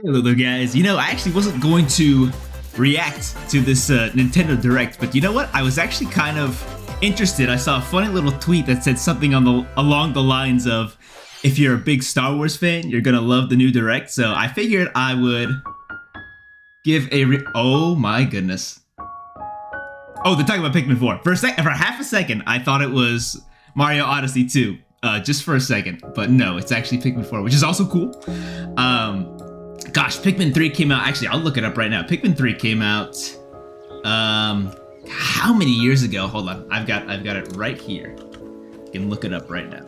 Hello there, guys. You know, I actually wasn't going to react to this Nintendo Direct, but you know what? I was actually kind of interested. I saw a funny little tweet that said something along the lines of, if you're a big Star Wars fan, you're gonna love the new Direct. So I figured I would give oh my goodness. Oh, they're talking about Pikmin 4. For half a second, I thought it was Mario Odyssey 2. Just for a second, but no, it's actually Pikmin 4, which is also cool. Gosh, Pikmin 3 came out. Actually, I'll look it up right now. Pikmin 3 came out. How many years ago? Hold on, I've got it right here. You can look it up right now.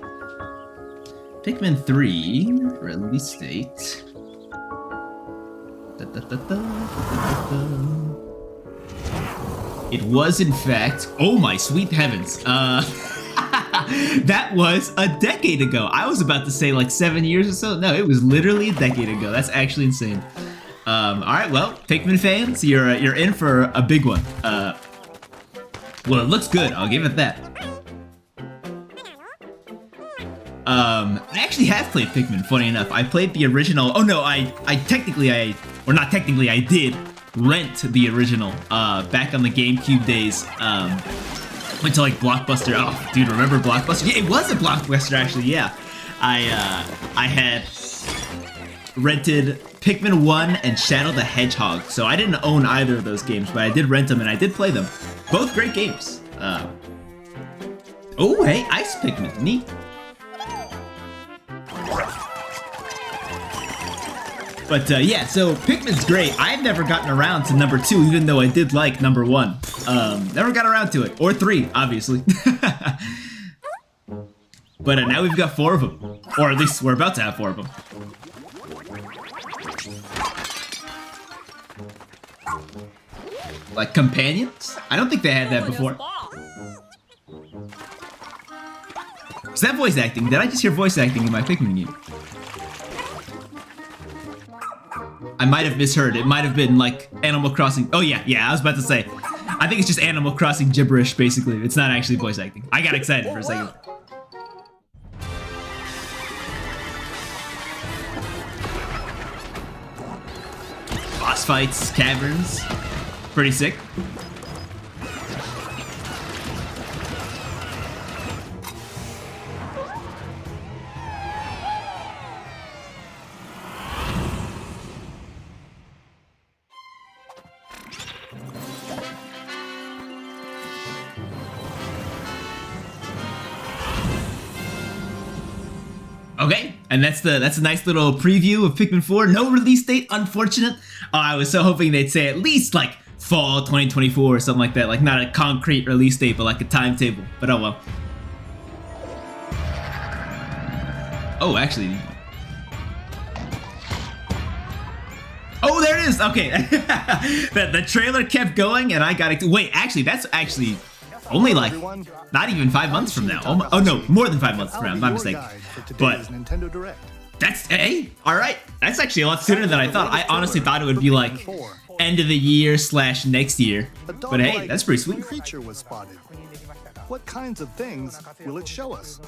Pikmin 3 release date. It was, in fact. Oh my sweet heavens! That was a decade ago. I was about to say like 7 years or so. No, it was literally a decade ago. That's actually insane. All right, well, Pikmin fans, you're in for a big one. Well, it looks good. I'll give it that. I actually have played Pikmin. Funny enough, I played the original. Oh no, I did rent the original back on the GameCube days. Went to like Blockbuster. Oh, dude, remember Blockbuster? Yeah, it was a Blockbuster actually. Yeah, I had rented Pikmin 1 and Shadow the Hedgehog. So I didn't own either of those games, but I did rent them and I did play them. Both great games. Oh, hey, Ice Pikmin, neat. But yeah, so Pikmin's great. I've never gotten around to number 2, even though I did like number 1. Never got around to it. Or 3, obviously. But now we've got 4 of them. Or at least we're about to have 4 of them. Like companions? I don't think they had that before. Is that voice acting? Did I just hear voice acting in my Pikmin game? I might have misheard. It might have been like Animal Crossing. Oh yeah, I was about to say. I think it's just Animal Crossing gibberish, basically. It's not actually voice acting. I got excited for a second. Boss fights, caverns. Pretty sick. Okay, and that's a nice little preview of Pikmin 4. No release date, unfortunate. I was so hoping they'd say at least like fall 2024 or something like that. Like not a concrete release date, but like a timetable. But oh well. Oh, actually. Oh, there it is. Okay, the trailer kept going, and I got it. Wait, actually, that's actually only like not even 5 months from now. Oh no, more than 5 months from now. My mistake. But that's all right. That's actually a lot sooner than I thought. I honestly thought it would be like end of the year / next year. But hey, that's pretty sweet. Creature was spotted. What kinds of things will it show us?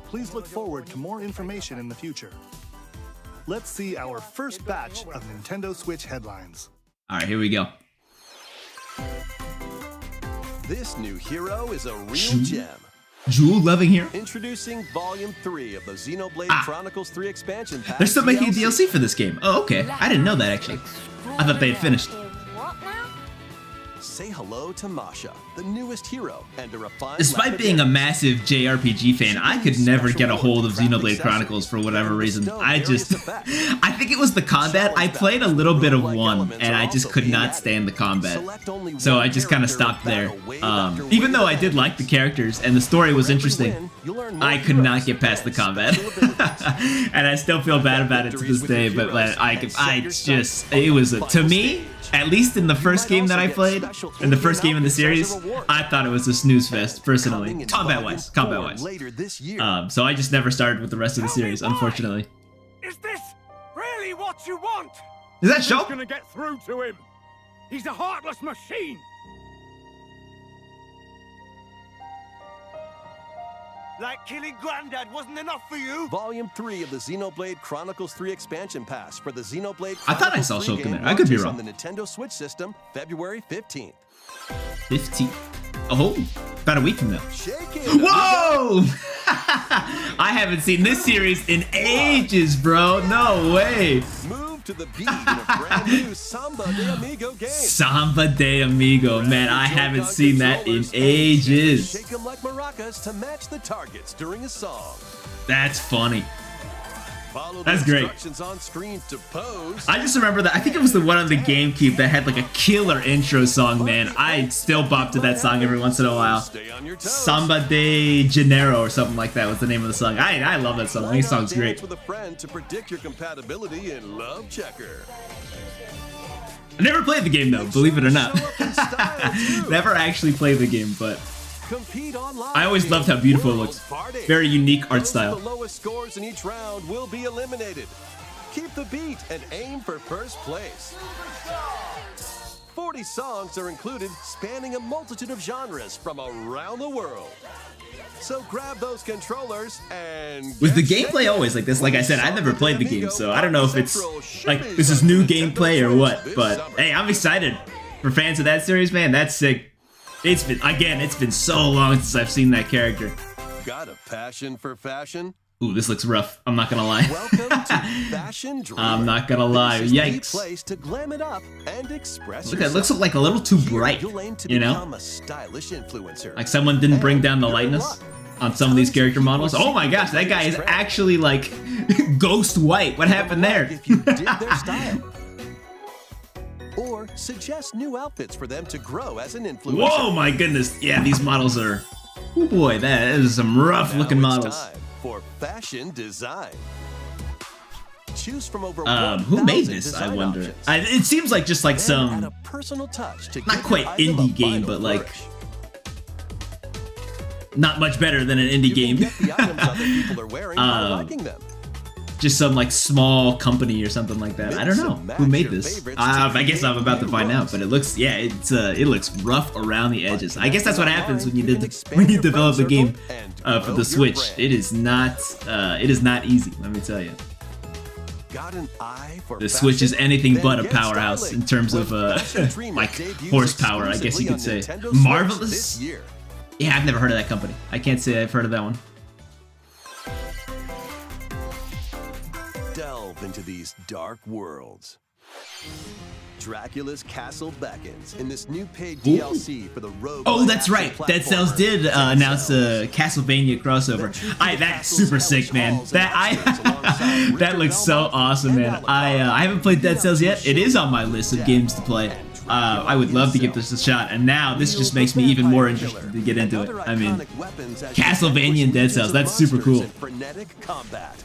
Please look forward to more information in the future. Let's see our first batch of Nintendo Switch headlines. All right, here we go. This new hero is a real gem. Jewel loving here. Introducing Volume 3 of the Xenoblade Chronicles 3 expansion pack. They're still making a DLC for this game. Oh, okay. I didn't know that actually. I thought they had finished. Say hello to Masha, the newest hero, and a refined. Despite being a massive JRPG fan, I could never get a hold of Xenoblade Chronicles for whatever reason. I think it was the combat. I played a little bit of 1, and I just could not stand the combat. So I just kind of stopped there. Even though I did like the characters and the story was interesting, I could not get past the combat. And I still feel bad about it to this day, but it was, to me, at least in the first game that I played, in the first game in the series, I thought it was a snooze fest, personally. Combat-wise. So I just never started with the rest of the series, unfortunately. Is this really what you want? Is that Shulk? Gonna get through to him. He's a heartless machine. Like killing Granddad wasn't enough for you? Volume 3 of the Xenoblade Chronicles 3 expansion pass for the Xenoblade Chronicles I thought I saw 3 Shulk in game there. I could be launches wrong. on the Nintendo Switch system February 15th. 15. Oh, about a week from now. Shake it. Whoa! I haven't seen this series in ages, bro. No way. Move to the beat in a brand new Samba de Amigo game. Samba de Amigo, man. I haven't seen that in ages. Shake them like maracas to match the targets during a song. That's funny. Follow That's the great. instructions on screen to pose. I just remember that. I think it was the one on the GameCube that had like a killer intro song, man. I still bop to that song every once in a while. Stay on your toes. Samba de Janeiro or something like that was the name of the song. I love that song. That song's great. Dance with a friend to predict your compatibility in Love Checker. I never played the game though, believe it or not. Show up in style, too. Never actually played the game, but Compete online. I always loved how beautiful it World looks. Party. Very unique art Those style. with the lowest scores in each round will be eliminated. Keep the beat and aim for first place. 40 songs are included, spanning a multitude of genres from around the world. So grab those controllers and With the get gameplay shaken. always like this, like I said, I never played the game, so I don't know if it's like this is new gameplay or what, but hey, I'm excited for fans of that series, man. That's sick. It's been so long since I've seen that character. Got a passion for fashion? Ooh, this looks rough. I'm not gonna lie. Welcome to Fashion Dreamer. I'm not gonna lie. This is the Yikes. place to glam it up and express Look, it yourself. looks like a little too Here, bright, you'll aim to you know? become a stylish influencer. Like someone didn't bring down the And you're in lightness luck. on some of these character models. Oh my gosh, that guy is actually like ghost white. What happened there? If you dig their style. Or suggest new outfits for them to grow as an influencer. Whoa, my goodness. Yeah, these models are... Oh boy, that is some rough looking Now it's models. time for fashion design. Choose from over Who 1,000 made this, I design wonder. options. It seems like just like Then some... add a personal touch to Not give quite your item a indie game, final but like... flourish. Not much better than an indie You game. can get the items other people are wearing by liking them. Just some like small company or something like that. I don't know who made this. I guess I'm about to find out, but it looks, yeah, it looks rough around the edges. I guess that's what happens when you develop the game for the Switch. It is not easy. Let me tell you. Got an eye for The Switch is fashion? anything Then but a get powerhouse styling in terms when of Fashion Dreamer like debuts horsepower, I guess you could say. exclusively on Nintendo Switch Marvelous? this year. Yeah, I've never heard of that company. I can't say I've heard of that one. Delve into these dark worlds. Dracula's Castle beckons in this new paid DLC for the Rogue. Oh, that's right. Dead Cells did announce a Castlevania crossover. That's super sick, man. That looks so awesome, man. I haven't played Dead Cells yet. It is on my list of games to play. I would love to give this a shot, and now this just makes me even more interested to get into it. I mean, Castlevania and Dead Cells, that's super cool. Frenetic combat.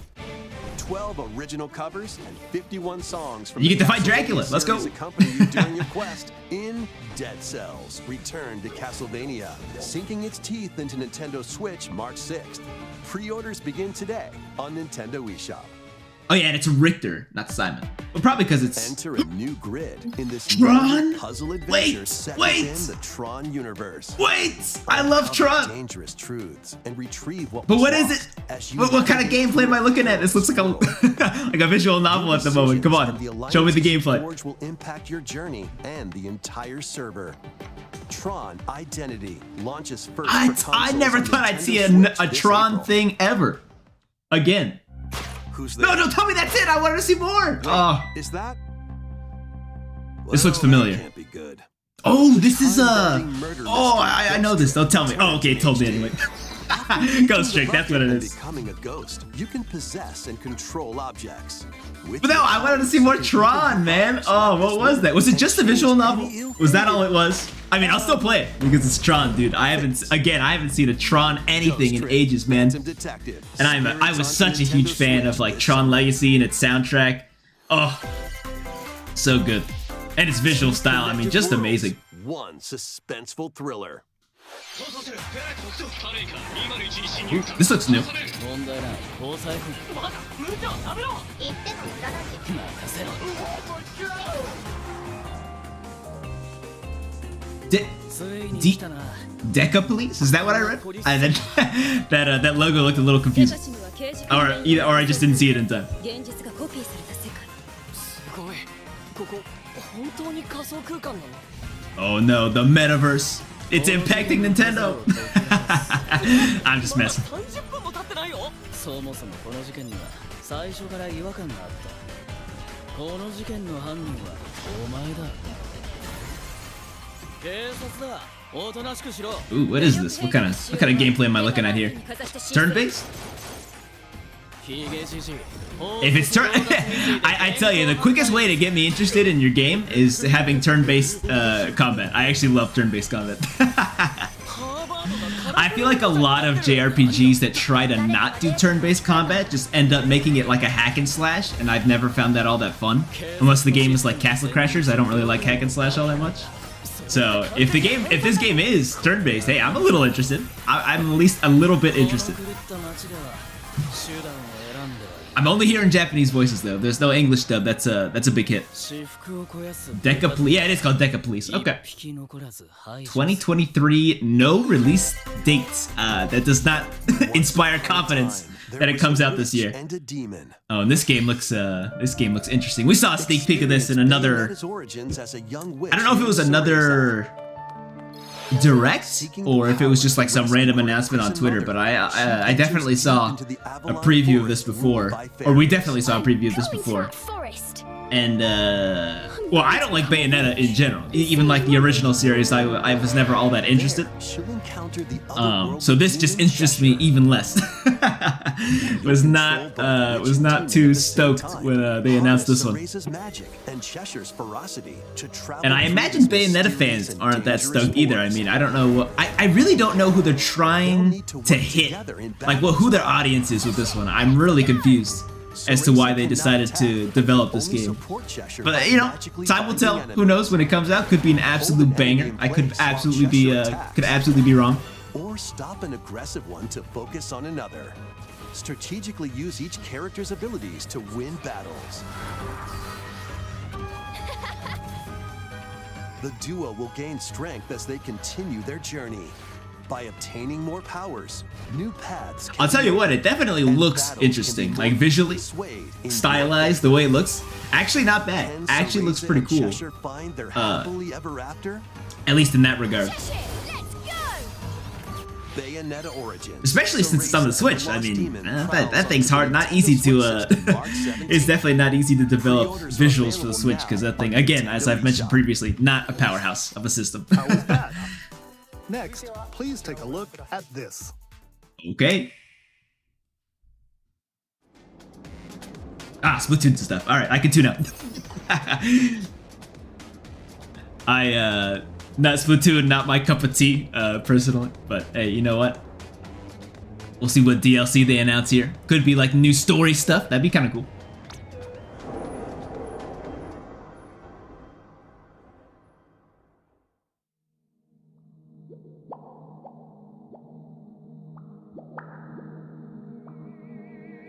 12 original covers and 51 songs from You get the to fight Dracula. Castlevania Let's go. series accompany you during your quest in Dead Cells. Return to Castlevania, sinking its teeth into Nintendo Switch March 6th. Pre-orders begin today on Nintendo eShop. Oh yeah, and it's Richter, not Simon. Well, probably because it's... Enter a new grid in this Tron? new puzzle adventure Wait, set wait. within the Tron universe. Wait! I love Uncover Tron! dangerous truths and retrieve what But was what is lost it? as you What kind of navigate gameplay am I looking at? through This looks like a like a visual novel at the moment. Come on, show me the gameplay. Forge will impact your journey and the entire server. Tron Identity launches first. for I consoles never on thought I'd Nintendo see Switch a this Tron April. thing ever. Again. Who's there? No, don't tell me that's it. I wanted to see more. Wait, Oh, is that? This looks Well, familiar. that can't be good. oh, this is Unbending murder Oh, mystery I know this. Don't tell me. Oh, okay, it told me Investigate. anyway. Ghost Trick. That's what it And is. becoming a ghost, you can possess and control objects. With But no, your I wanted to see powers, more you can Tron, man. Oh, what was that? Was it just a visual novel? Was that all it was? I mean, I'll still play it because it's Tron, dude. I haven't seen a Tron anything in ages, man. And I was such a huge fan of like Tron Legacy and its soundtrack. Oh, so good. And its visual style, I mean, just amazing. One suspenseful thriller. Ooh, this looks new. Deca Police? Is that what I read? That logo looked a little confusing. Or I just didn't see it in time. Oh no, the metaverse. It's impacting Nintendo. I'm just messing. Ooh, what is this? What kind of gameplay am I looking at here? Turn-based? If it's turn, I tell you, the quickest way to get me interested in your game is having turn-based combat. I actually love turn-based combat. I feel like a lot of JRPGs that try to not do turn-based combat just end up making it like a hack and slash, and I've never found that all that fun. Unless the game is like Castle Crashers, I don't really like hack and slash all that much. So if this game is turn-based, hey, I'm a little interested. I'm at least a little bit interested. I'm only hearing Japanese voices though. There's no English dub. That's a big hit. Deca Police. Yeah, it is called Deca Police. Okay. 2023, no release dates. That does not inspire confidence that it comes out this year. Oh, and this game looks interesting. We saw a sneak peek of this in another. I don't know if it was another direct or if it was just like some random announcement on Twitter, but I definitely saw a preview of this before, or we definitely saw a preview of this before. And well, I don't like Bayonetta in general. Even like the original series, I was never all that interested. So this just interests me even less. was not too stoked when they announced this one. And I imagine Bayonetta fans aren't that stoked either. I mean, I don't know what I really don't know who they're trying to hit. Like who their audience is with this one. I'm really confused as to why they decided to develop this game. But you know, time will tell. Who knows when it comes out? Could be an absolute banger. I could absolutely be wrong. Or stop an aggressive one to focus on another. Strategically use each character's abilities to win battles. The duo will gain strength as they continue their journey. By obtaining more powers, new paths. I'll tell you what, it definitely looks interesting. Like visually, stylized, the way it looks. Actually not bad. Actually looks pretty cool. At least in that regard. Especially since it's on the Switch. I mean, that thing's hard, not easy to, it's definitely not easy to develop visuals for the Switch, because that thing, again, as I've mentioned previously, not a powerhouse of a system. How was that? Next, please take a look at this. Okay. Ah, Splatoon stuff. Alright, I can tune out. Not Splatoon, not my cup of tea, personally. But hey, you know what? We'll see what DLC they announce here. Could be like new story stuff. That'd be kind of cool.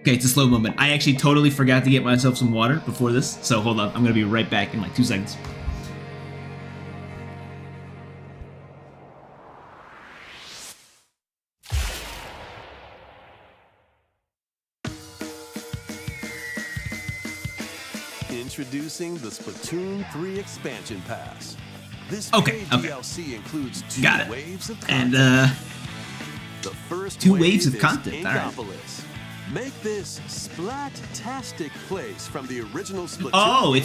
Okay, it's a slow moment. I actually totally forgot to get myself some water before this, so hold on. I'm gonna be right back in like 2 seconds. Introducing the Splatoon 3 Expansion Pass. This DLC includes two waves of content. And the first 2 wave waves of is content. All right. Inkopolis. Make this splat-tastic place from the original Splatoon. Oh,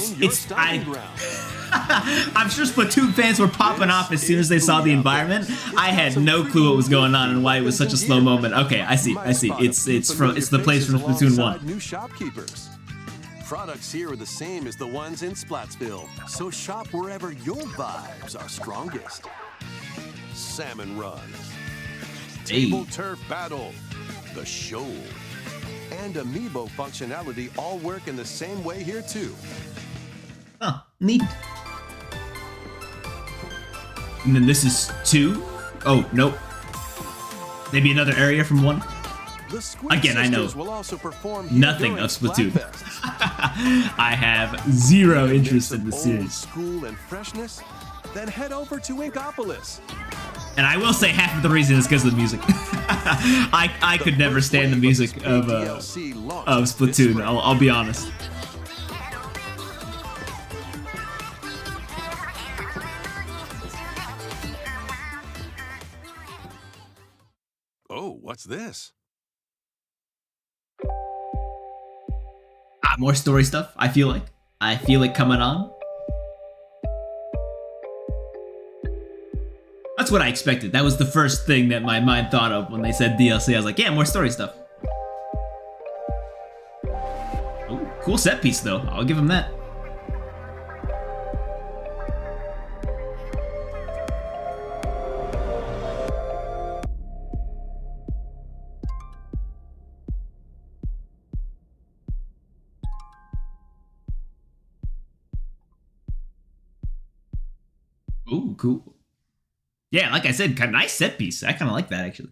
I'm sure Splatoon fans were popping off as soon as they saw the environment. I had no clue what was going on and why it was such a slow moment. Okay, I see. It's the place from Splatoon 1. New shopkeepers. Products here are the same as the ones in Splatsville, so shop wherever your vibes are strongest. Salmon Run, Table Turf Battle, The Show, and Amiibo functionality all work in the same way here too. Oh, neat. And then this is 2. Oh, nope. Maybe another area from 1. Again, I know nothing of Splatoon. I have 0 interest in the series. School and freshness? Then head over to Inkopolis. And And I will say half of the reason is because of the music. I could never stand the music of Splatoon. I'll be honest. Oh, what's this? More story stuff, I feel like coming on. That's what I expected. That was the first thing that my mind thought of when they said DLC. I was like, yeah, more story stuff. Ooh, cool set piece though. I'll give him that. Ooh, cool. Yeah, like I said, kind of nice set piece. I kind of like that, actually.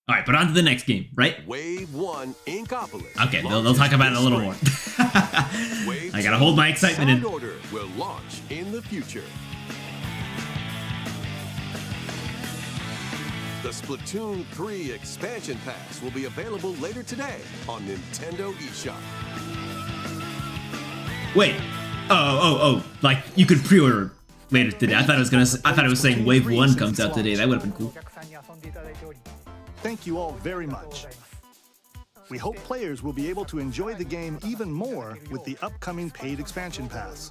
All right, but on to the next game, right? Wave 1, Inkopolis. Okay, they'll talk about it a little more. I gotta hold my excitement in. Order will launch in the future. The Splatoon 3 expansion pass will be available later today on Nintendo eShop. Wait. Oh, like you could pre-order later today. I thought it was saying Wave 1 comes out today. That would have been cool. Thank you all very much. We hope players will be able to enjoy the game even more with the upcoming paid expansion pass.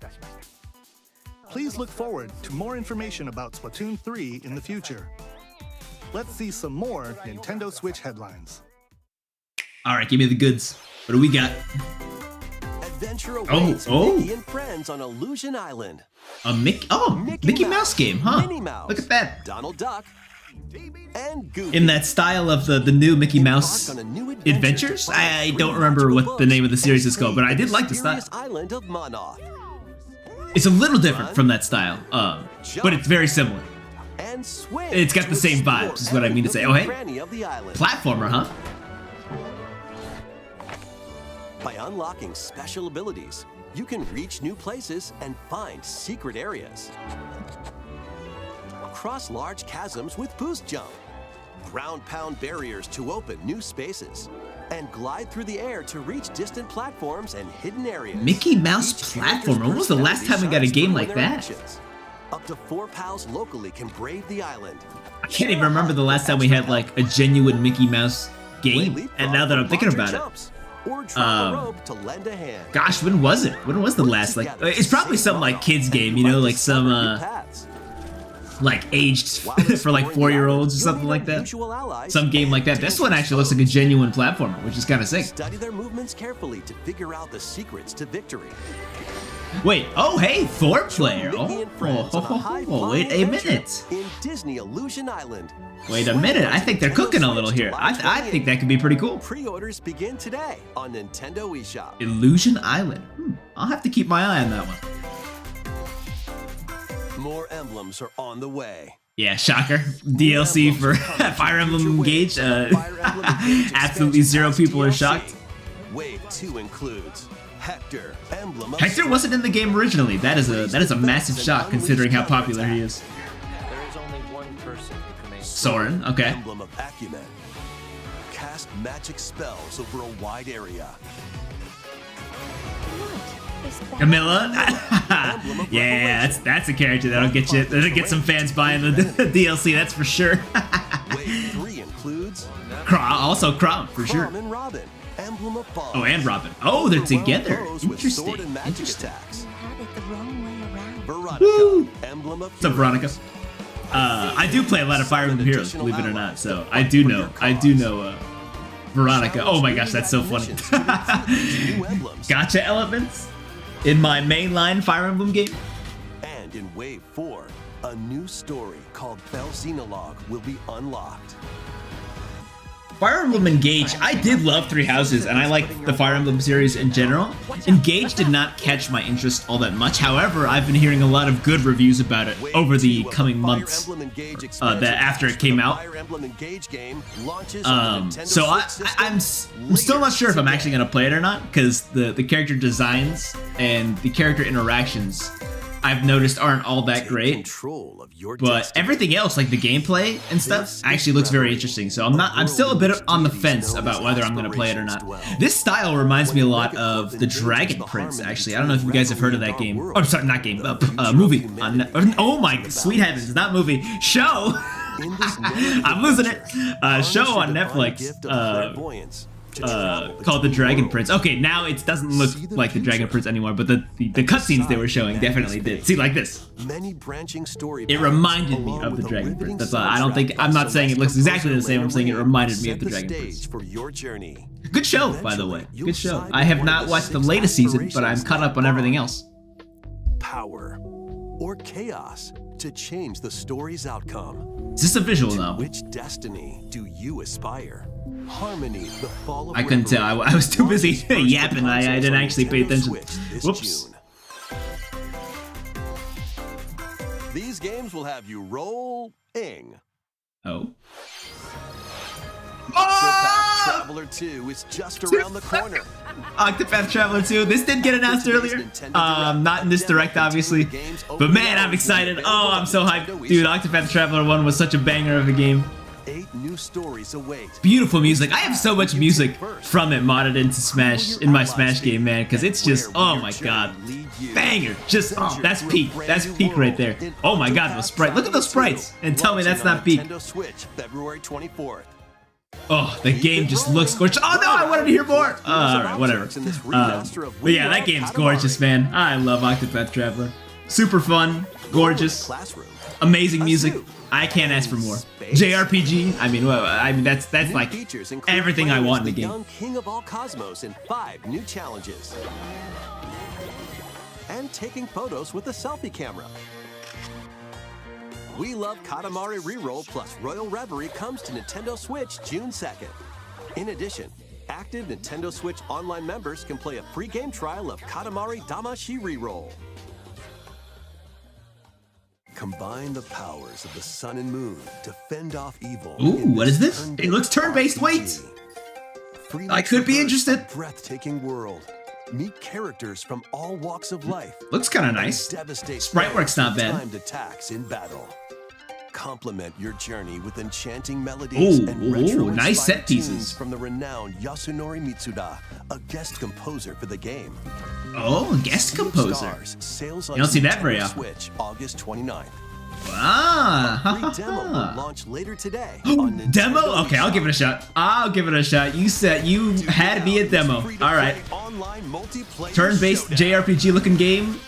Please look forward to more information about Splatoon 3 in the future. Let's see some more Nintendo Switch headlines. All right, give me the goods. What do we got? Adventure awaits Mickey and friends on Illusion Island. A Mickey Mouse game, huh? Minnie Mouse, look at that. Donald Duck, and Goofy. In that style of the new Mickey Mouse Adventures? I don't remember what the name of the series is called, but I did like the style. Island of Monoth. It's a little different from that style, but it's very similar. And swim. It's got the same vibes, is what I mean to say. Oh, hey. Platformer, huh? By unlocking special abilities, you can reach new places and find secret areas. Cross large chasms with boost jump. Ground pound barriers to open new spaces. And glide through the air to reach distant platforms and hidden areas. Mickey Mouse platformer? When was the last time we got a game like that? Up to 4 pals locally can brave the island. I can't even remember the last time we had like a genuine Mickey Mouse game. And now that I'm thinking about it. Or drop a rope to lend a hand. Gosh, when was it? When was the last, like, it's probably some like kids game, you know, like some like aged for like 4-year-olds or something like that. Some game like that. This one actually looks like a genuine platformer, which is kind of sick. Study their movements carefully to figure out the secrets to victory. Wait, oh hey, Thor player. Oh, wait a minute. In Disney Illusion Island. Wait a minute, I think they're cooking a little here. I think that could be pretty cool. Pre-orders begin today on Nintendo eShop. Illusion Island. I'll have to keep my eye on that one. More emblems are on the way. Yeah, shocker. DLC for Fire Emblem Engage. Absolutely zero people are shocked. Wave 2 includes Hector, emblem of Hector wasn't in the game originally. That is a massive shock considering how popular he is. There is only one person who can make Soren, okay. Emblem of acumen. Cast magic spells over a wide area. Camilla? Yeah, that's a character that'll get some fans buying the DLC, that's for sure. Wave 3 includes also Crom, for sure. and Robin, emblem of bonds. Oh, and Robin. Oh, they're together. Interesting. Interesting. Veronica, Woo! emblem of What's up, Veronica? I do play a lot of Fire Emblem Heroes, believe it or not, so I do know Veronica. Oh my gosh, that's so funny. Gotcha elements in my mainline Fire Emblem game. And in Wave 4, a new story called Bell Xenologue will be unlocked. Fire Emblem Engage, I did love Three Houses, and I like the Fire Emblem series in general. Engage did not catch my interest all that much. However, I've been hearing a lot of good reviews about it over the coming months after it came out. So I'm still not sure if I'm actually going to play it or not, because the character designs and the character interactions I've noticed aren't all that Take great. control of your But destiny. everything else, like the gameplay and stuff, actually looks very interesting. So I'm still a bit on the fence about whether I'm gonna play it or not. This style reminds me a lot of the Dragon Prince, actually. I don't know if you guys have heard of that game. Oh, sorry, not game, movie. Oh my sweet heavens, not movie, show. I'm losing it. Show on Netflix. Called The Dragon Prince. Okay, now it doesn't look like The Dragon Prince anymore, but the cutscenes they were showing definitely did. See, like this. Many branching story It reminded me of The Dragon Prince. That's all. I don't think, I'm not saying it looks exactly the same. I'm saying it reminded me of The Dragon Prince. For your journey. Good show, by the way. Good show. I have not watched the latest season, but I'm caught up on everything else. Power or chaos to change the story's outcome. Is this a visual To novel? which destiny do you aspire? Harmony, the fall of I couldn't tell. I was too busy yapping. I didn't actually pay attention. Whoops. These games will have you rolling. Oh. Octopath Traveler 2 is just around the corner. Octopath Traveler 2. This did get announced earlier. Not in this direct, obviously. But man, I'm excited. Oh, I'm so hyped. Dude, Octopath Traveler 1 was such a banger of a game. 8 new stories await. Beautiful music. I have so much music from it modded into Smash, in my Smash game, man, because it's just, oh my god. Banger. Just, oh, that's peak. That's peak right there. Oh my god, those sprites. Look at those sprites. And tell me that's not peak. Nintendo Switch, February 24th. Oh, the game just looks gorgeous. Oh no, I wanted to hear more. Alright, whatever. But yeah, that game's gorgeous, man. I love Octopath Traveler. Super fun, gorgeous, amazing music. I can't ask for more. JRPG, I mean, that's like everything I want in the game. Young king of all cosmos in 5 new challenges. And taking photos with a selfie camera. We Love Katamari Reroll plus Royal Reverie comes to Nintendo Switch June 2nd. In addition, active Nintendo Switch Online members can play a free game trial of Katamari Damashi Reroll. Combine the powers of the sun and moon to fend off evil. Ooh, what is this? It looks turn-based. Wait! I could be interested. Breathtaking world. Meet characters from all walks of life. Looks kind of nice. Sprite work's not bad. Timed attacks in battle. Complement your journey with enchanting melodies and retro nice set pieces tunes from the renowned Yasunori Mitsuda, a guest composer for the game. Oh, guest composer. Sales on You don't see that Nintendo very often. Switch, August 29th. Ah, Free demo will launch later today. On Nintendo demo? Okay, I'll eShop. give it a shot. I'll give it a shot. You said you had me a demo. All right. Turn-based JRPG looking game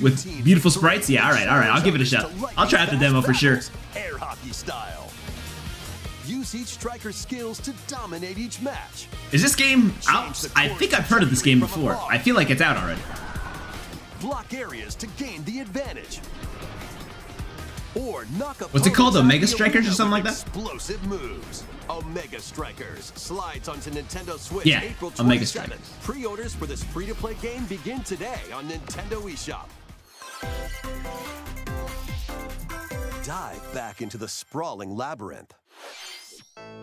with beautiful sprites. Yeah, all right. I'll give it a shot. I'll try out the demo for sure. Air hockey style. Use each striker's skills to dominate each match. Is this game out? I think I've heard of this game before. I feel like it's out already. Block areas to gain the advantage. Or knock What's it called? opponents out of Omega the Strikers or arena something like with that? Explosive moves. Omega Strikers slides onto Nintendo Switch Yeah, April 27th. Omega Strikers. Pre-orders for this free-to-play game begin today on Nintendo eShop. Dive back into the sprawling labyrinth.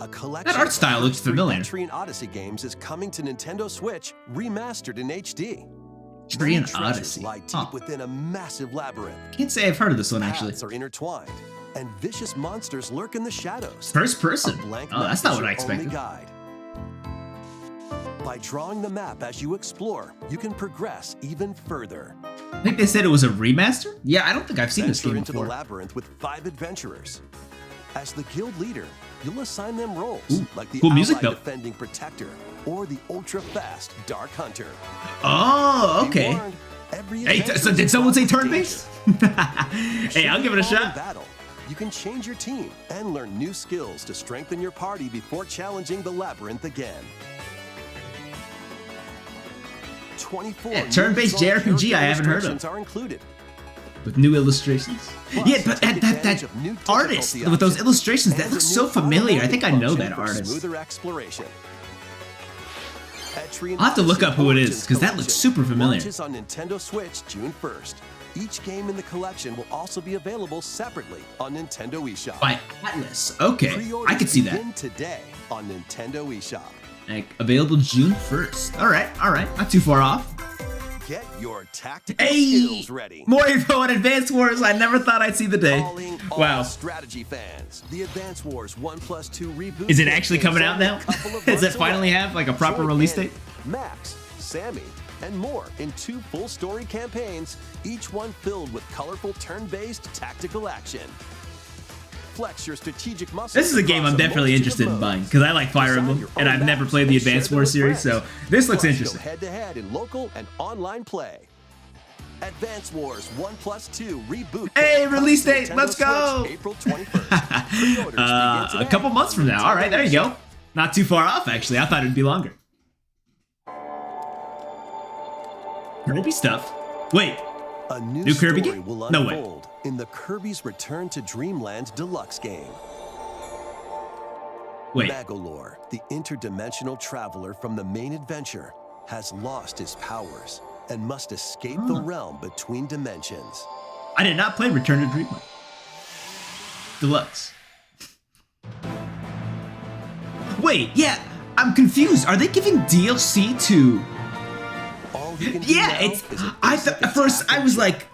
A collection That art style of looks familiar. Tree and Odyssey games is coming to Nintendo Switch, remastered in HD. Tree and Many treasures Odyssey. lie deep Huh. within a massive labyrinth. Can't say I've heard of this one actually. Paths are intertwined, and vicious monsters lurk in the shadows. First person. A blank Oh, map that's not is what I your only expected. guide. By drawing the map as you explore, you can progress even further. I think they said it was a remaster? Yeah, I don't think I've seen this Venture game into the before. labyrinth with 5 adventurers. As the guild leader, you'll assign them roles, Ooh, like the cool music, ally though. defending protector or the ultra-fast dark hunter. Oh, Be okay. warned, every Hey, adventure so is did someone say fraught with turn-based? danger. Hey, I'll give it a Should you fall in shot. battle, you can change your team and learn new skills to strengthen your party before challenging the labyrinth again. 24 Yeah, new turn-based strong JRPG I character haven't heard of. illustrations are included. With new illustrations. Plus, Yeah, but take advantage that of new artist difficulty with those options illustrations, that and looks a so new familiar. I think I know function that for artist. Smoother exploration. At Tree and I'll have to look Odyssey up who it is, Origins 'cause that looks Collection super familiar. Launches on Nintendo Switch June 1st. Each game in the collection will also be available separately on Nintendo eShop. By Atlas. Okay, I Pre-orders could see that. begin today on Nintendo eShop. Like, available June 1st. All right, not too far off. Get your tactical Hey! skills ready. More info on Advance Wars. I never thought I'd see the day. Calling all Wow. strategy fans. The Advance Wars 1+2 reboot. Is it actually campaign's coming out only now? a couple of Does it months finally away. have like a proper Join release Andy, date? Max, Sammy, and more in 2 full story campaigns, each one filled with colorful turn-based tactical action. Flex your strategic muscles. This is a game across I'm definitely multitude interested of in buying modes. because I like Fire Design Emblem your and own I've never maps played the and share Advance them Wars with series, so friends. this looks Plus, interesting. Go head-to-head in local and online play. Advance Wars 1+2 reboot. Hey, Comes release to date, Nintendo let's go! Switch, April 21st. Pre-orders begin A today couple months on from now. All right, there you Nintendo go. Not too far off, actually. I thought it'd be longer. Kirby stuff. Wait, A new Kirby story game? will No way. unfold in the Kirby's Return to Dreamland Deluxe game. wait. Magolor, the interdimensional traveler from the main adventure, has lost his powers and must escape the realm between dimensions. I did not play Return to Dreamland Deluxe. Wait, yeah, I'm confused. Are they giving DLC to? All you can do Yeah, now it's. is a I basic thought at first attack I and was shoot. like,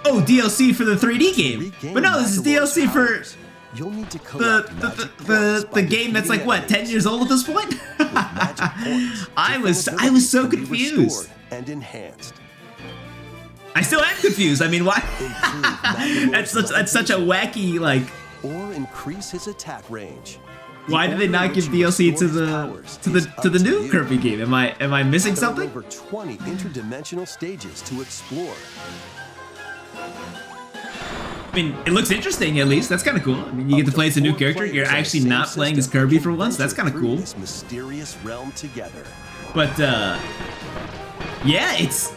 oh, DLC for the 3D game, Regain but no, this is Magolor's DLC for powers. You'll need to the collect magic points by game that's like defeating what, 10 enemies. year old at this point? With magic points, I was different so abilities can be confused. restored and enhanced. I still am confused. I mean, why? Improve that's such a wacky like. or increase his attack range. Why did they not give DLC to the new Kirby game? Am I missing There are something? over 20 interdimensional stages to explore. I mean, it looks interesting at least. That's kind of cool. I mean, you get to play as a new character. You're actually not playing as Kirby for once. That's kind of cool. This mysterious realm together. But yeah, it's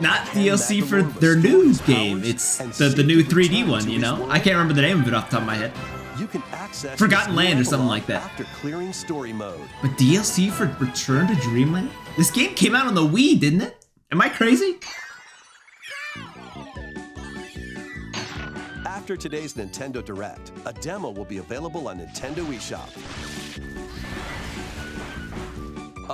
not DLC for their new game. It's the new 3D one. You know, I can't remember the name of it off the top of my head. You can access Forgotten this Land or something epilogue like that. after clearing story mode. But DLC for Return to Dreamland? This game came out on the Wii, didn't it? Am I crazy? After today's Nintendo Direct, a demo will be available on Nintendo eShop.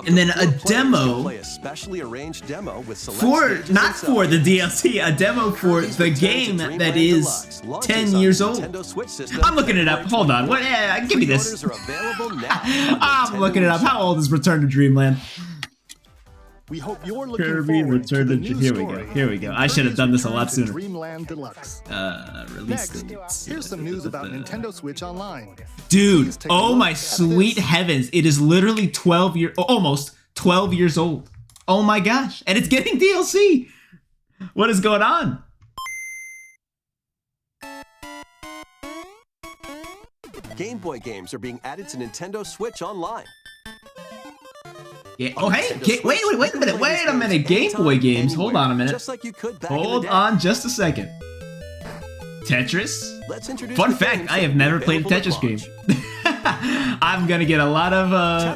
And then a 4 players demo can play a specially arranged demo with select For stages not and for the subjects. DLC, a demo for Kirby's the Return to game Dreamland that is Deluxe launches 10 on years the old. Nintendo Switch system I'm looking it up. February Hold on. 20th. What? Yeah, give me this. Pre-orders are available now on I'm Nintendo looking it up. eShop. How old is Return to Dreamland? We hope you're looking Kirby forward Return to the to new Here we go. story Here we go. in I should have Kirby's done this a Return lot to sooner. Dreamland Deluxe. Release Next, dates. here's some news about Nintendo Switch Online. Dude, Please take a oh look my at sweet this. heavens. It is literally almost 12 years old. Oh my gosh. And it's getting DLC. What is going on? Game Boy games are being added to Nintendo Switch Online. Yeah. Oh, hey. Nintendo Wait Switch, a you can minute. play Wait these a minute. games Game Boy anytime, games. Hold anywhere, on a minute. Just like you could back in the Hold day. on just a second. Tetris? Let's introduce Fun the fact, games I that have will be never played a available at Tetris game. launch. I'm gonna get a lot of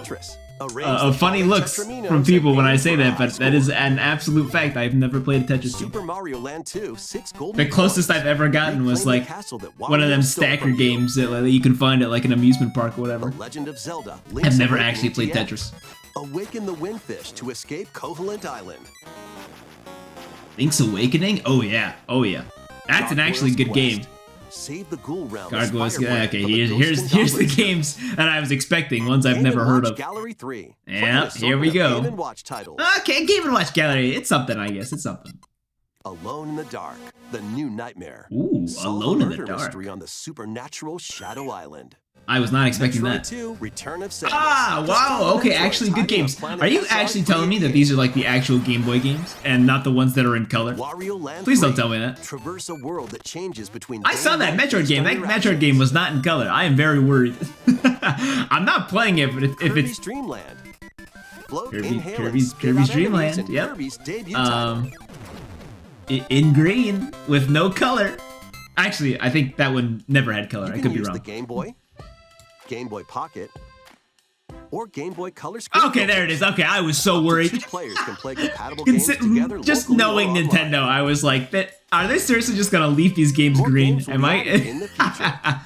Tetris. Arrange the funny following looks Tetraminos from people and when I aim say for a that, high but that is score. an absolute fact. I've never played a Tetris game. Super Mario Land 2, 6 golden The closest coins. I've ever gotten was Reclaim the like castle that one of them Wario stole stacker from you. games that you can find at like an amusement park or The whatever. Legend of Zelda. I've Link's never Awakening actually played TX. Tetris. Awaken the Windfish to escape Koholint Island. Link's Awakening? Oh yeah, oh yeah. That's an actually good game. Save the Ghoul Realm. Gargoyles. Okay, here's the games that I was expecting, ones I've never heard of. Gallery 3. Yeah, here we go. Game & Watch titles. Okay, Game & Watch Gallery. It's something, I guess. It's something. Alone in the Dark, The New Nightmare. Ooh, Solve Alone a in the murder Dark. mystery on the supernatural Shadow Island. I was not expecting Metroid that. 2, Return of Samus. Ah, wow, okay, Metroid's actually good hiding on games. planet Are you Exile actually telling me that 388. these are like the actual Game Boy games and not the ones that are in color? Wario Land Please don't 3, tell me that. Traverse a world that changes between I saw that day and Metroid night game. That interactions. Metroid game was not in color. I am very worried. I'm not playing it, but if Kirby's it's Dreamland. Float, Kirby- inhale, and Kirby's- spit Kirby's out enemies Dreamland, in yep. Kirby's debut title. In green with no color. Actually, I think that one never had color. You I can could be use wrong. the Game Boy, Game Boy Pocket, or Game Boy Color screen. Okay, there it is. Okay, I was so Two worried. players can play compatible games Consi- together just locally knowing or online. Nintendo, I was like, are they seriously just gonna leave these games More green? games will Am be I? added in the future.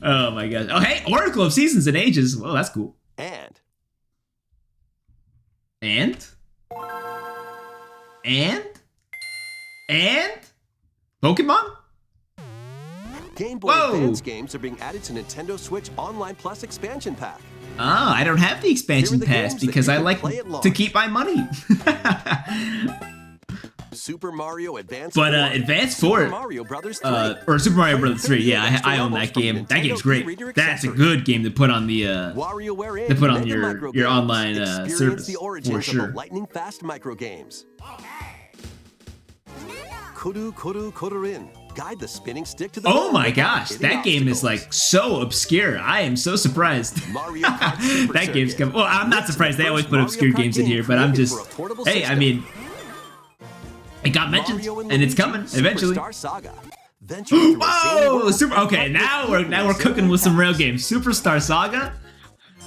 Oh my god. Oh hey, Oracle of Seasons and Ages. Well, that's cool. And And And Pokemon? Game Boy Whoa. Advance games are being added to Nintendo Switch Online Plus expansion pack. Oh, I don't have the expansion Here are the pass games that because you I can like play at launch. to keep my money. Super Mario Advance But 4, Advance Super 4, Mario Brothers 3, or Super Mario Bros. 3, Play yeah, I own that extra game. levels That from game's Nintendo great. e-reader That's a accessories. good game to put on the WarioWare in to put on Mega your Micro your Games. online Experience service the origins for of sure. the lightning fast micro games. Kuru Kuru Kururin. Guide the spinning stick to the Oh goal my without gosh, hitting that game is obstacles. like so obscure. I am so surprised. Mario Kart Super That game's Circuit. coming. Well, I'm not It's the surprised. They always first put Mario obscure Kart games in game here, but I'm created just, for a portable hey, I system. mean, it got mentioned, Mario and it's Luigi coming eventually. Superstar Saga. Venture through a zany Whoa, world super. Okay, filled now with we're cooking with some real games. Superstar Saga.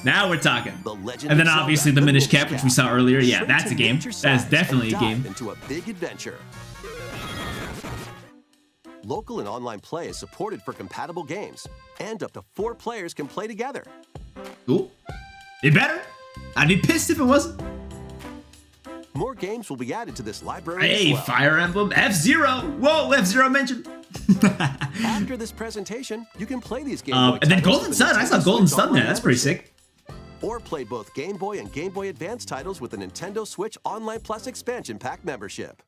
Now we're talking. The Legend And then of Zelda, obviously the Minish Cap, which we saw earlier. Yeah, Swim that's to a game. nature's That is side definitely a and game. dive into a big adventure. Local and online play is supported for compatible games, and up to 4 players can play together. Ooh, it better. I'd be pissed if it wasn't. More games will be added to this library Hey, as well. Fire Emblem F-Zero. Whoa, F-Zero mentioned. After this presentation, you can play these Game Boy And then titles Golden with Sun. I saw Nintendo Golden Switch Sun there. Online That's pretty membership. sick. Or play both Game Boy and Game Boy Advance titles with the Nintendo Switch Online Plus expansion pack membership.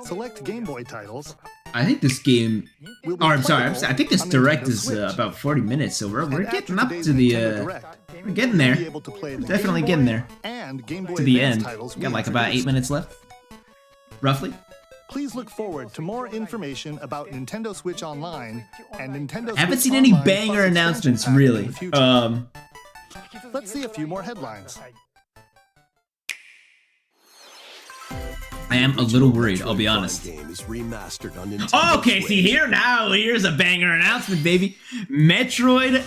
Select Game Boy titles. I think this game. Will be Oh, I'm sorry. playable I think this on direct Nintendo is Switch. about 40 minutes, so we're And getting after up today's to the. Nintendo Direct, We're getting you'll there. be able to play the Definitely Game getting Boy there. and Game Boy To the Advance end. titles We we got like about 8 introduced. minutes left, roughly. Please look forward to more information about Nintendo Switch Online and Nintendo Switch I haven't seen any Online banger Plus announcements, expansion pack in really. the future. Let's see a few more headlines. I am a little worried, I'll be honest. Game is remastered on Nintendo Okay, see Switch. here now. Here's a banger announcement, baby. Metroid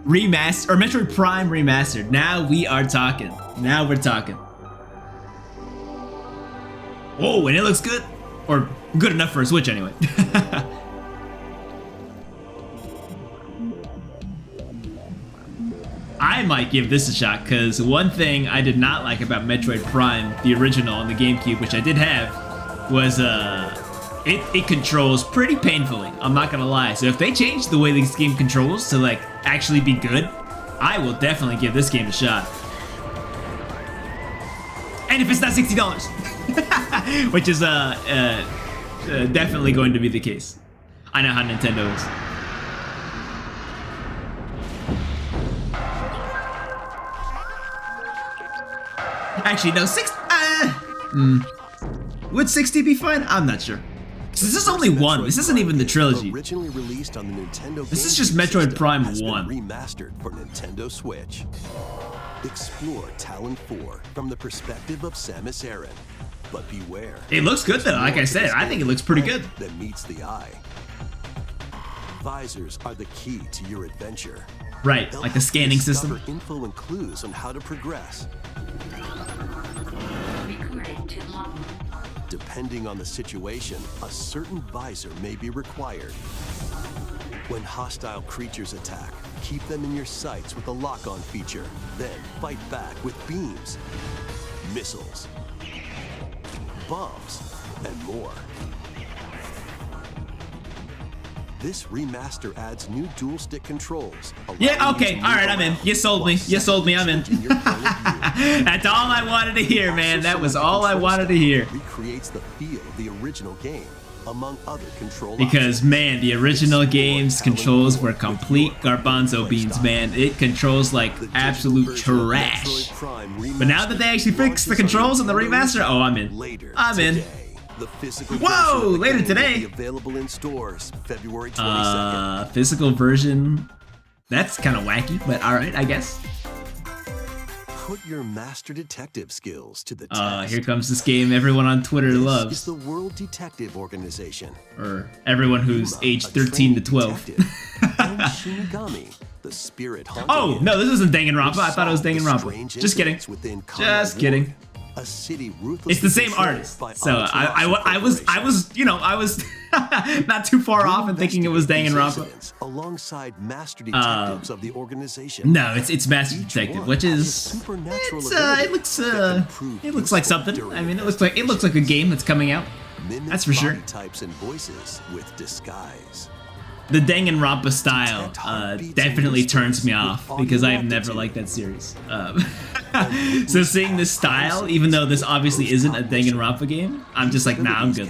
remastered, or Metroid Prime remastered. Now we are talking. Now we're talking. Whoa, and it looks good, or good enough for a Switch anyway. I might give this a shot, because one thing I did not like about Metroid Prime, the original on the GameCube, which I did have, was it controls pretty painfully. I'm not gonna lie. So if they change the way this game controls to like actually be good, I will definitely give this game a shot. And if it's not $60, which is definitely going to be the case. I know how Nintendo is. Actually, no, would 60 be fine? I'm not sure. This is only one. This isn't even the trilogy. Originally released on the Nintendo This is GameCube just Metroid system, Prime has been 1. remastered for Nintendo Switch. Explore Talon 4 from the perspective of Samus Aran. But beware. It looks good though. Like I said, I think it looks pretty good. That meets the eye. Visors are the key to your adventure. Right, They'll like the help you scanning system. discover info and clues on how to progress. Depending on the situation, a certain visor may be required. When hostile creatures attack, keep them in your sights with the lock-on feature. Then fight back with beams, missiles, bombs, and more. This remaster adds new dual-stick controls. Yeah, allowing you okay, to alright, move I'm in. around You sold me. while You sold me, I'm in. changing your point of view. That's all I wanted to hear, man. That was Also, all I the wanted to control hear. style recreates the feel of the original game, among other control Because, options. man, the original game's controls were complete garbanzo beans, man. It controls like The digital absolute version of trash. Metroid Prime But now that they actually fixed the launches on controls in the Nintendo remaster, oh, I'm in. later I'm in. today. The physical Whoa, version of the later game today. will be available in stores February 22nd. Physical version. That's kind of wacky, but alright, I guess. Put your master detective skills to the test. Here comes this game everyone on Twitter This is loves. the World Detective Organization. Or everyone who's Yuma, aged a 13 to trained 12. detective, and Shinigami, the spirit haunting Oh, you. no, this isn't Danganronpa. I Solve thought it was the Danganronpa. strange Just kidding. incidents within Just Conrad kidding. Ward, A city ruthlessly It's the same controlled artist, by so I Corporation. was, you know, I was not too far off and thinking it was Danganronpa. Alongside master detectives of the organization. No, it's Master Each Detective, one which has a is supernatural it ability looks that can prove it looks like useful something. during I mean, it investigation. looks like a game that's coming out. Mimic That's for sure. body types and voices with disguise. The Danganronpa style definitely turns me off because I have never liked that series. So seeing this style, even though this obviously isn't a Danganronpa game, I'm just like, nah, I'm good.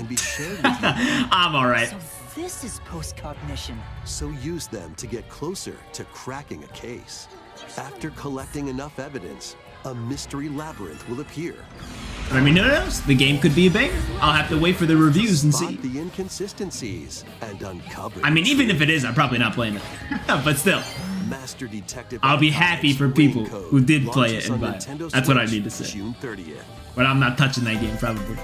I'm alright. So this is postcognition. So use them to get closer to cracking a case. After collecting enough evidence, a mystery labyrinth will appear. But I mean, who knows? The game could be a banger. I'll have to wait for the reviews and see. Spot the inconsistencies and uncover. I mean, even if it is, I'm probably not playing it. But still, Master Detective I'll be Archives happy for Wing people Code who did play it launches and on buy it. Nintendo That's what I Switch need to say. June 30th. But I'm not touching that game, probably.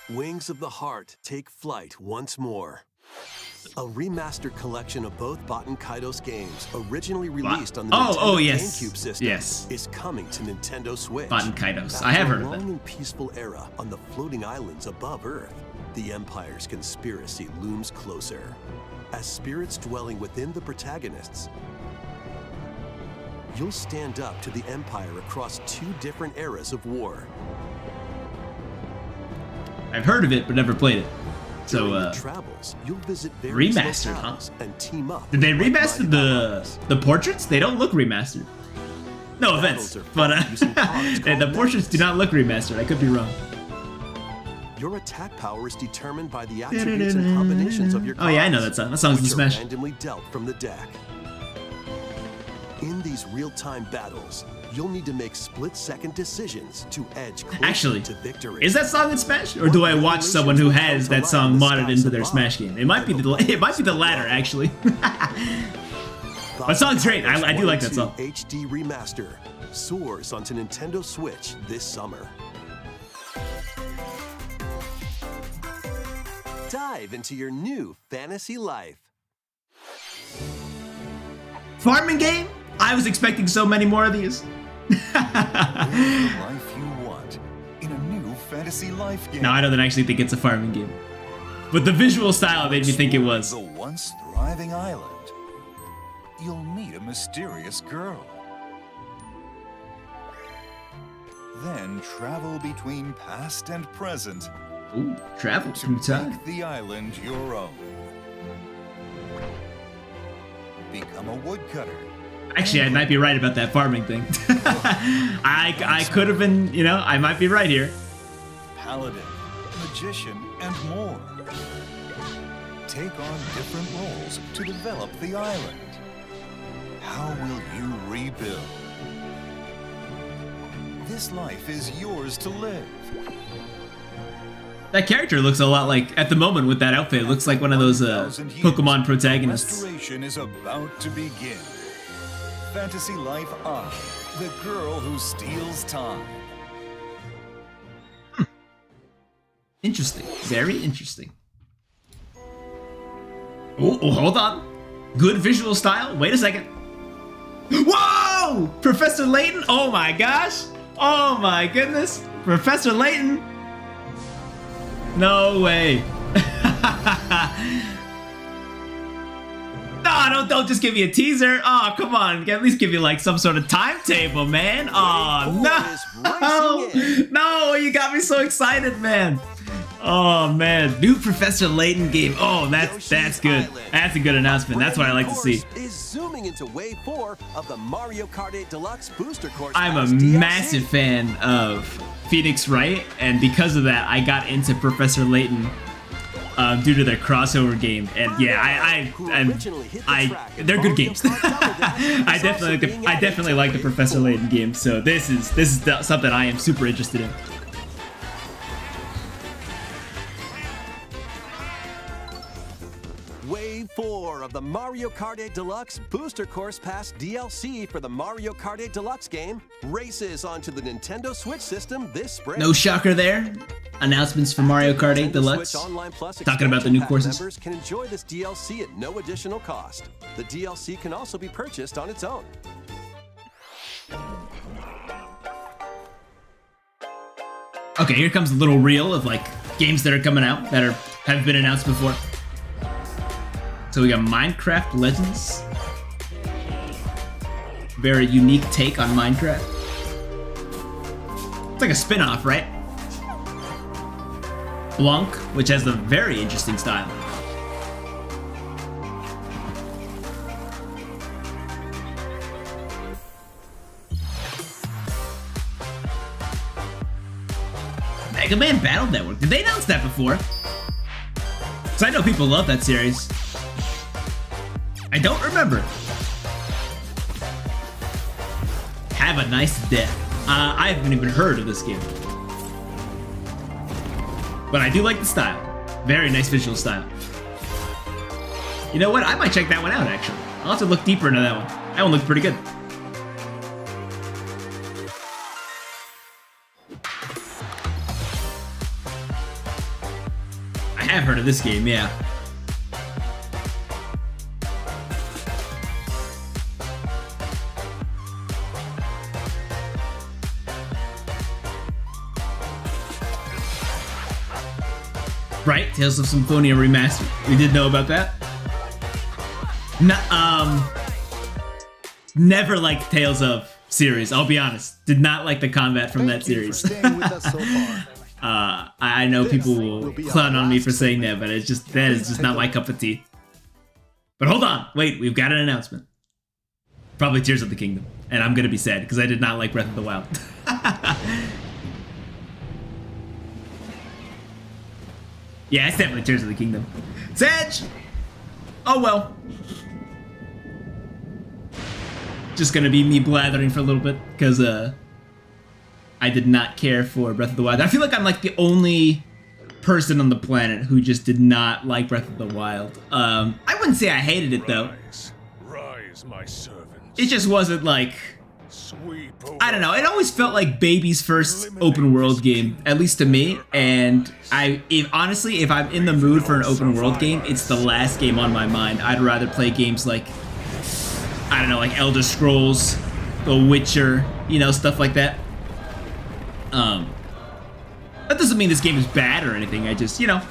Wings of the Heart take flight once more. A remastered collection of both Baten Kaitos games, originally released on the Nintendo yes. GameCube system, Yes. is coming to Nintendo Switch. Baten Kaitos. After I have a heard of long that. and peaceful era on the floating islands above Earth, the Empire's conspiracy looms closer. As spirits dwelling within the protagonists, you'll stand up to the Empire across 2 different eras of war. I've heard of it, but never played it. During So, your travels, you'll visit various remastered, locales and team up. did they with remaster like-minded allies. the portraits? They don't look remastered. No offense, Battles are but fought using cards the called portraits do not look remastered. I could be wrong. Your attack power is determined by the attributes and combinations of your cards. Oh yeah, I know that song. That song's in which are Smash. randomly dealt from the deck. In these real-time battles, you'll need to make split-second decisions to edge closer Actually, to victory. is that song in Smash, or do I watch someone who has that song modded into their Smash game? It might be the latter, actually. That song's great. I do like that song. HD Remaster soars onto Nintendo Switch this summer. Dive into your new fantasy life. Farming game? I was expecting so many more of these. Live the life you want in a new fantasy life game. No, I don't actually think it's a farming game. But the visual style made me think it was. The once thriving island. You'll meet a mysterious girl. Then travel between past and present Ooh, travel to through time. make the island your own. Become a woodcutter. Actually, I might be right about that farming thing. I could have been, you know, I might be right here. Paladin, magician, and more. Take on different roles to develop the island. How will you rebuild? This life is yours to live. That character looks a lot like, at the moment with that outfit, it looks like one of those Pokemon protagonists. Restoration is about to begin. Fantasy Life I, the girl who steals time. Interesting. Very interesting. Oh, hold on. Good visual style. Wait a second. Whoa! Professor Layton? Oh my gosh. Oh my goodness. Professor Layton. No way. No, don't just give me a teaser. Oh, come on. At least give me like some sort of timetable, man. Oh, no. No, you got me so excited, man. Oh, man. New Professor Layton game. Oh, that's good. That's a good announcement. That's what I like to see. Is zooming into Wave 4 of the Mario Kart 8 Deluxe Booster Course. I'm a Pass DLC. massive fan of Phoenix Wright, and because of that, I got into Professor Layton due to their crossover game. And yeah, they're good games. I definitely like the Professor Layton game. So this is something I am super interested in. Wave 4 of the Mario Kart 8 Deluxe Booster Course Pass DLC for the Mario Kart 8 Deluxe game races onto the Nintendo Switch system this spring. No shocker there. Announcements for Mario Kart 8 Deluxe. Switch Online Plus Talking about the new expansion pack courses. Members can enjoy this DLC at no additional cost. The DLC can also be purchased on its own. Okay, here comes a little reel of like games that are coming out that have been announced before. So we got Minecraft Legends. Very unique take on Minecraft. It's like a spin-off, right? Blanc, which has a very interesting style. Mega Man Battle Network. Did they announce that before? Because I know people love that series. I don't remember. Have a Nice Death. I haven't even heard of this game. But I do like the style. Very nice visual style. You know what? I might check that one out, actually. I'll have to look deeper into that one. That one looked pretty good. I have heard of this game, yeah. Right, Tales of Symphonia Remastered. We did know about that. Never liked Tales of series, I'll be honest. Did not like the combat from that series. I know people will clown on me for saying that, but that is just not my cup of tea. But hold on, wait, we've got an announcement. Probably Tears of the Kingdom, and I'm gonna be sad because I did not like Breath of the Wild. Yeah, it's definitely Tears of the Kingdom. Sedge! Oh well. Just gonna be me blathering for a little bit, because I did not care for Breath of the Wild. I feel like I'm like the only person on the planet who just did not like Breath of the Wild. I wouldn't say I hated it though. Rise, my servants. It just wasn't like... I don't know, it always felt like baby's first open world game, at least to me, and honestly, if I'm in the mood for an open world game, it's the last game on my mind. I'd rather play games like, I don't know, like Elder Scrolls, The Witcher, you know, stuff like that. That doesn't mean this game is bad or anything, I just, you know,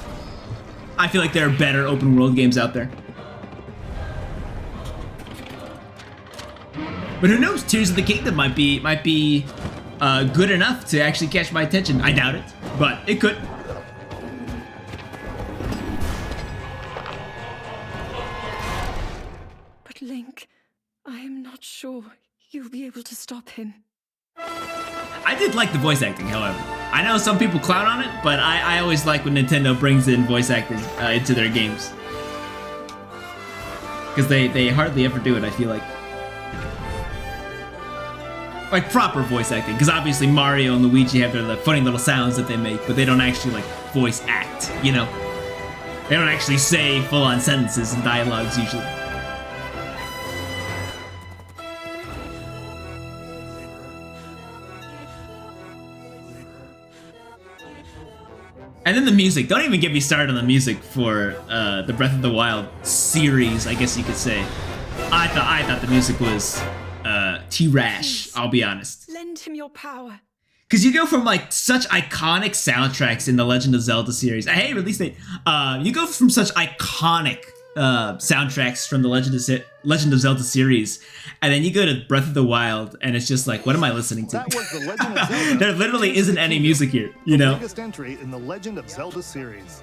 I feel like there are better open world games out there. But who knows? Tears of the Kingdom might be good enough to actually catch my attention. I doubt it, but it could. But Link, I am not sure you'll be able to stop him. I did like the voice acting, however. I know some people clown on it, but I always like when Nintendo brings in voice acting into their games. Because they hardly ever do it, I feel like. Like proper voice acting, because obviously Mario and Luigi have their funny little sounds that they make, but they don't actually like voice act, you know? They don't actually say full-on sentences and dialogues usually. And then the music. Don't even get me started on the music for the Breath of the Wild series, I guess you could say. I thought the music was T-Rash, I'll be honest. Lend him your power. Because you go from like such iconic soundtracks in the Legend of Zelda series. Hey, release date. You go from such iconic soundtracks from the Legend of Zelda series, and then you go to Breath of the Wild, and it's just like, what am I listening to? That was the Legend of Zelda. There literally isn't any music here, you know? The biggest entry in the Legend of Zelda series.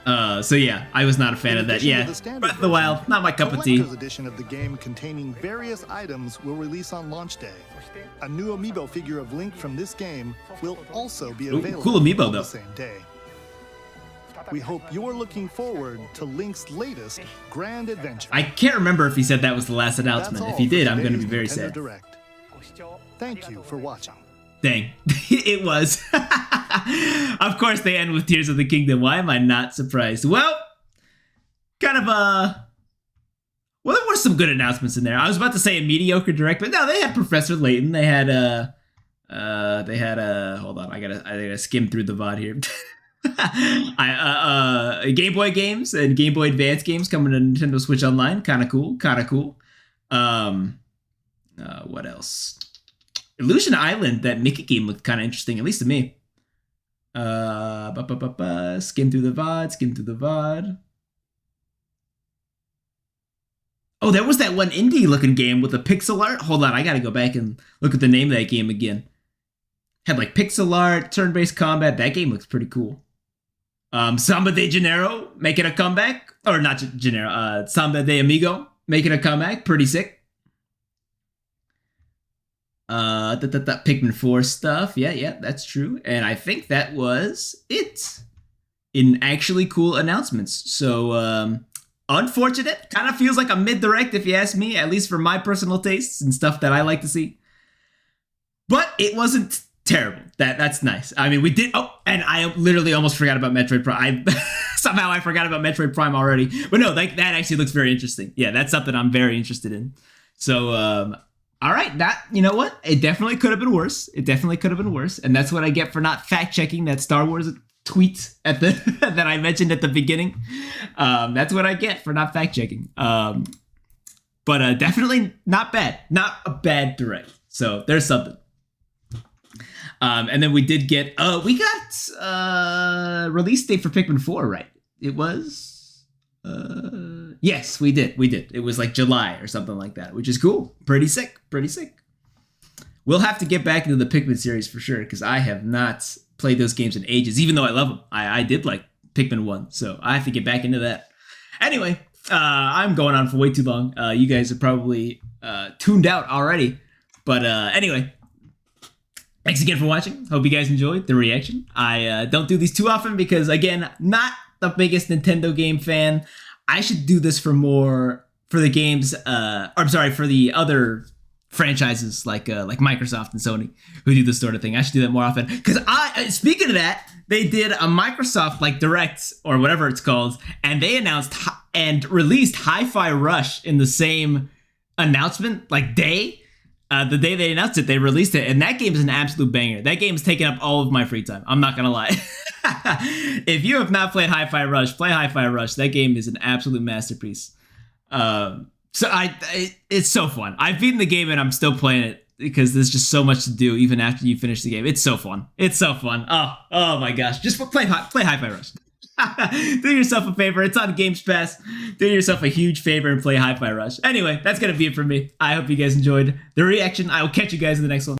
So yeah, I was not a fan of that. Yeah, Breath of the Wild, not my cup of tea. The collector's edition of the game containing various items will release on launch day. A new amiibo figure of Link from this game will also be available cool amiibo, on though. the same day. We hope you're looking forward to Link's latest grand adventure. I can't remember if he said that was the last announcement. If he did, I'm going to be very sad. Direct. Thank you for watching. Dang, it was. Of course they end with Tears of the Kingdom. Why am I not surprised? Well, kind of well, there were some good announcements in there. I was about to say a mediocre direct, but no, they had Professor Layton. They had hold on, I gotta skim through the VOD here. Game Boy games and Game Boy Advance games coming to Nintendo Switch Online. Kind of cool. What else? Illusion Island, that Mickey game looked kind of interesting, at least to me. Skim through the VOD, skim through the VOD. Oh, there was that one indie looking game with the pixel art. Hold on, I gotta go back and look at the name of that game again. Had like pixel art, turn-based combat. That game looks pretty cool. Samba de Janeiro making a comeback. Or not Janeiro, Samba de Amigo making a comeback. Pretty sick. Pikmin 4 stuff. Yeah, that's true. And I think that was it in actually cool announcements. So, unfortunate. Kind of feels like a mid-direct if you ask me, at least for my personal tastes and stuff that I like to see. But it wasn't terrible. That's nice. I mean, we did... Oh, and I literally almost forgot about Metroid Prime. Somehow I forgot about Metroid Prime already. But no, that actually looks very interesting. Yeah, that's something I'm very interested in. So, all right, you know what? It definitely could have been worse. It definitely could have been worse. And that's what I get for not fact-checking that Star Wars tweet at the that I mentioned at the beginning. That's what I get for not fact-checking. But definitely not bad. Not a bad direct. So there's something. And then we did get... we got release date for Pikmin 4, right? It was... yes, we did. It was like July or something like that, which is cool. Pretty sick. We'll have to get back into the Pikmin series for sure, because I have not played those games in ages, even though I love them. I did like Pikmin 1, so I have to get back into that. Anyway, I'm going on for way too long. You guys are probably tuned out already. But anyway, thanks again for watching. Hope you guys enjoyed the reaction. I don't do these too often because, again, not the biggest Nintendo game fan. I should do this for the games, for the other franchises like Microsoft and Sony who do this sort of thing. I should do that more often. Because speaking of that, they did a Microsoft like Direct or whatever it's called, and they announced and released Hi-Fi Rush in the same announcement, like day. The day they announced it, they released it, and that game is an absolute banger. That game is taking up all of my free time. I'm not gonna lie. If you have not played Hi-Fi Rush, play Hi-Fi Rush. That game is an absolute masterpiece. It's so fun. I've beaten the game and I'm still playing it because there's just so much to do even after you finish the game. It's so fun. Oh my gosh. Just play Hi-Fi Rush. Do yourself a favor. It's on Games Pass. Do yourself a huge favor and play Hi-Fi Rush. Anyway, that's going to be it for me. I hope you guys enjoyed the reaction. I will catch you guys in the next one.